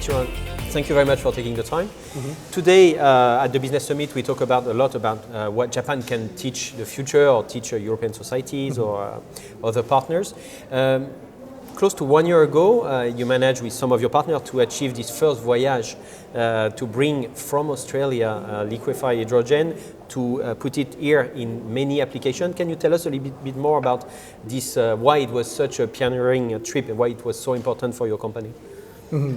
Ishima, thank you very much for taking the time. Today at the Business Summit, we talk a lot about what Japan can teach the future or teach European societies or other partners. Close to 1 year ago, you managed with some of your partners to achieve this first voyage to bring from Australia liquefied hydrogen to put it here in many applications. Can you tell us a little bit more about this, why it was such a pioneering trip and why it was so important for your company?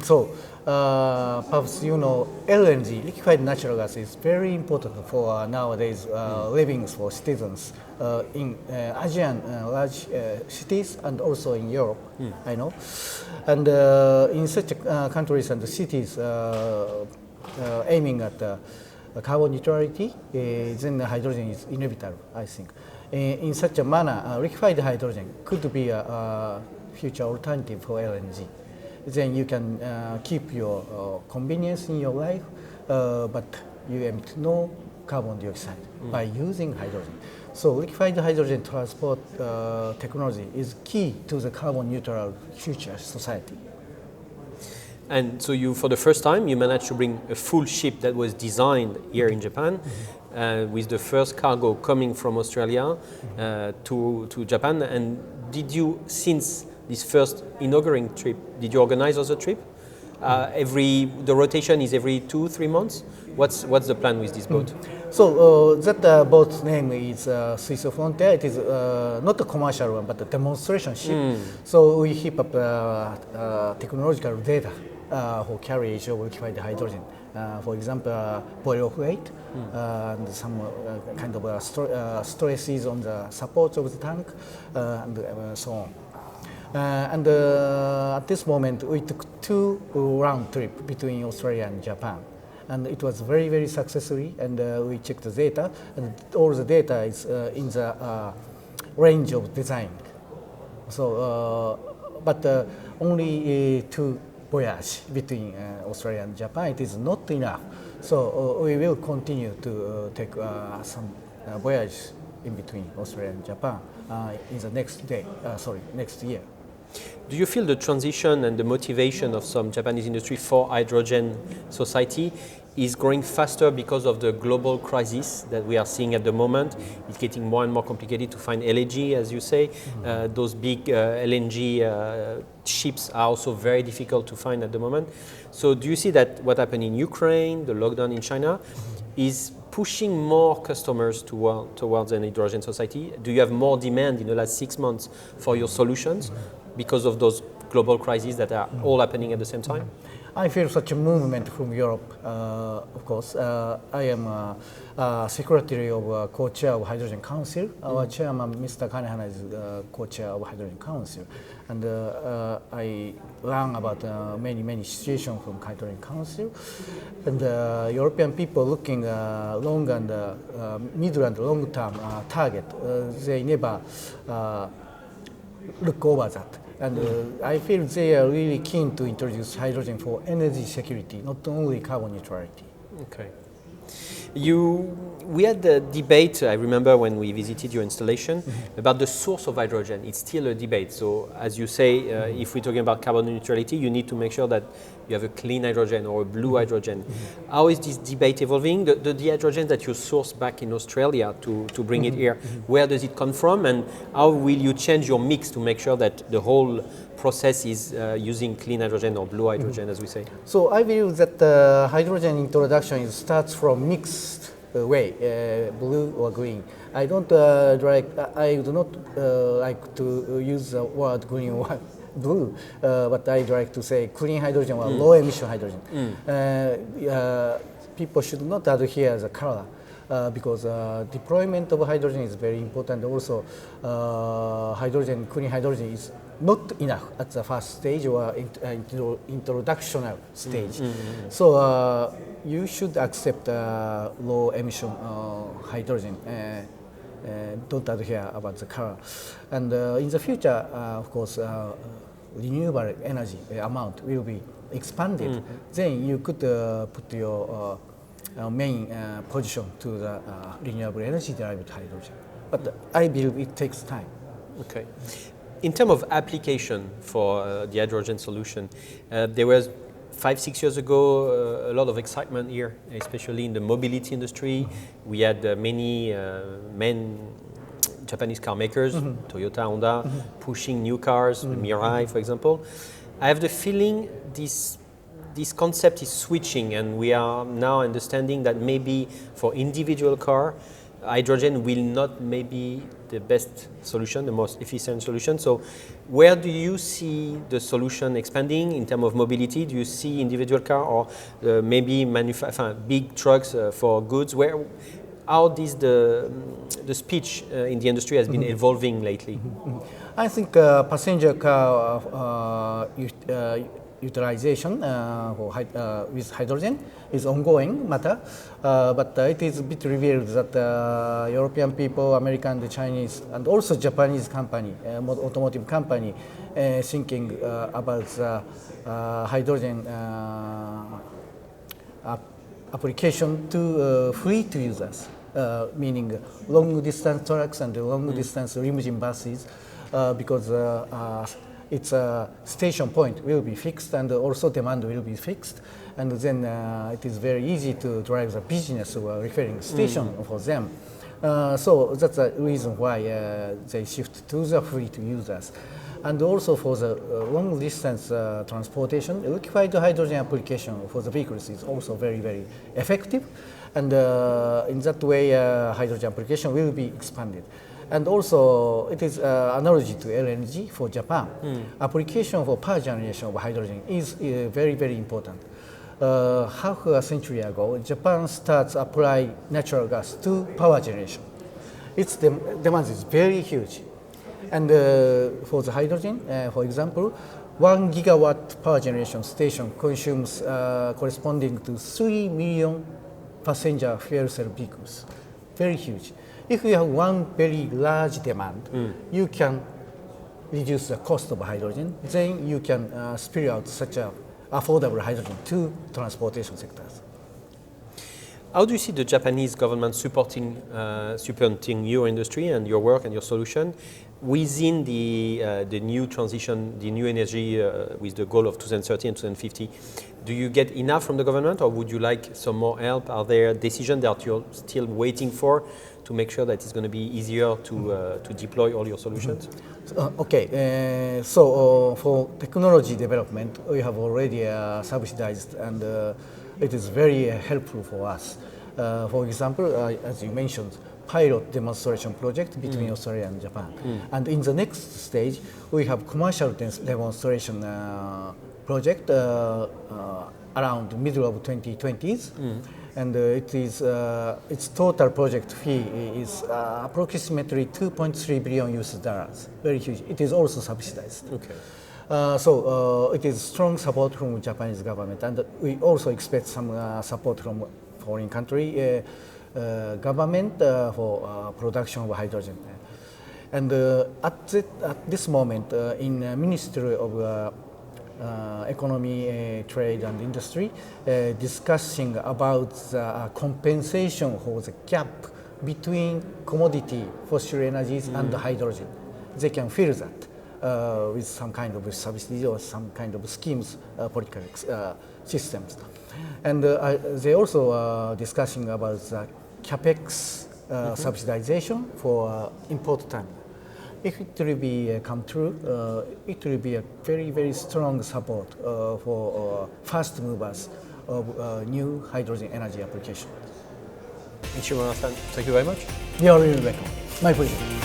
So, perhaps you know, LNG, liquefied natural gas, is very important for nowadays living for citizens in Asian large cities and also in Europe, I know. And in such countries and cities aiming at carbon neutrality, then hydrogen is inevitable, I think. In such a manner, liquefied hydrogen could be a future alternative for LNG. Then you can keep your convenience in your life, but you emit no carbon dioxide by using hydrogen. So liquefied hydrogen transport technology is key to the carbon neutral future society. And so you, for the first time, you managed to bring a full ship that was designed here in Japan, with the first cargo coming from Australia to Japan. And did you, since this first inaugurating trip, did you organize other trip? The rotation is every 2-3 months. What's the plan with this boat? So that boat's name is Swiss Frontier. It is not a commercial one, but a demonstration ship. So we heap up technological data for carriage of liquefied hydrogen. For example, boil-off rate and some kind of stresses on the support of the tank and so on. And at this moment, we took 2 round trips between Australia and Japan. And it was very, very successful. And we checked the data, and all the data is in the range of design. So, but only 2 voyages between Australia and Japan, it is not enough. So we will continue to take some voyages in between Australia and Japan in the next year. Do you feel the transition and the motivation of some Japanese industry for hydrogen society is growing faster because of the global crisis that we are seeing at the moment? It's getting more and more complicated to find LNG, as you say. Those big LNG ships are also very difficult to find at the moment. So do you see that what happened in Ukraine, the lockdown in China, is pushing more customers towards an hydrogen society? Do you have more demand in the last 6 months for your solutions because of those global crises that are all happening at the same time? I feel such a movement from Europe, of course. I am secretary of co-chair of Hydrogen Council. Our chairman, Mr. Kanehana, is co-chair of Hydrogen Council. And I learn about many situations from Hydrogen Council. And European people looking long and middle and long term target, they never look over that. And I feel they are really keen to introduce hydrogen for energy security, not only carbon neutrality. Okay. We had the debate, I remember when we visited your installation, about the source of hydrogen. It's still a debate. So as you say, if we're talking about carbon neutrality, you need to make sure that you have a clean hydrogen or a blue hydrogen. How is this debate evolving? The hydrogen that you source back in Australia to bring it here, where does it come from? And how will you change your mix to make sure that the whole process is using clean hydrogen or blue hydrogen, as we say? So I believe that hydrogen introduction starts from mixed way, blue or green. I do not like to use the word green or blue, but I like to say clean hydrogen or low emission hydrogen. People should not adhere the color. Because deployment of hydrogen is very important. Also, clean hydrogen is not enough at the first stage or introductional stage. So you should accept low emission hydrogen. Don't adhere about the color. And in the future, of course, renewable energy amount will be expanded. Then you could put your main position to the renewable energy derived hydrogen. But I believe it takes time. Okay. In terms of application for the hydrogen solution, there was 5-6 years ago, a lot of excitement here, especially in the mobility industry. We had many main Japanese car makers, Toyota, Honda, pushing new cars, Mirai, for example. I have the feeling this concept is switching, and we are now understanding that maybe for individual car, hydrogen will not maybe the best solution, the most efficient solution. So where do you see the solution expanding in terms of mobility? Do you see individual car or maybe big trucks for goods? How the speech in the industry has been evolving lately? I think passenger car utilization with hydrogen is ongoing matter, but it is a bit revealed that European people, American, the Chinese, and also Japanese company, automotive company, thinking about hydrogen application to fleet users, meaning long distance trucks and long distance limousine buses, because its station point will be fixed and also demand will be fixed, and then it is very easy to drive the business or referring station for them. So that's the reason why they shift to the fleet users. And also for the long distance transportation, liquefied hydrogen application for the vehicles is also very, very effective. And in that way, hydrogen application will be expanded. And also, it is analogy to LNG for Japan. Application for power generation of hydrogen is very, very important. Half a century ago, Japan starts apply natural gas to power generation. Its demand is very huge. And for the hydrogen, for example, 1 gigawatt power generation station consumes corresponding to 3 million passenger fuel cell vehicles. Very huge. If you have one very large demand, you can reduce the cost of hydrogen. Then you can spill out such a affordable hydrogen to transportation sectors. How do you see the Japanese government supporting your industry and your work and your solution within the new transition, the new energy with the goal of 2030 and 2050? Do you get enough from the government, or would you like some more help? Are there decisions that you're still waiting for to make sure that it's going to be easier to deploy all your solutions? So for technology development, we have already subsidized, and it is very helpful for us. For example, as you mentioned, pilot demonstration project between Australia and Japan. And in the next stage, we have commercial demonstration project around the middle of 2020s. And its total project fee is approximately 2.3 billion US dollars. Very huge. It is also subsidized. Okay. So it is strong support from Japanese government, and we also expect some support from foreign country government for production of hydrogen. And at this moment, in Ministry of Economy, Trade and Industry, discussing about the compensation for the gap between commodity fossil energies and the hydrogen. They can fill that with some kind of subsidy or some kind of schemes, political systems. And they also discussing about the capex subsidization for import time. If it will be come true, it will be a very, very strong support for fast movers of new hydrogen energy application. Thank you very much. You're really welcome. My pleasure.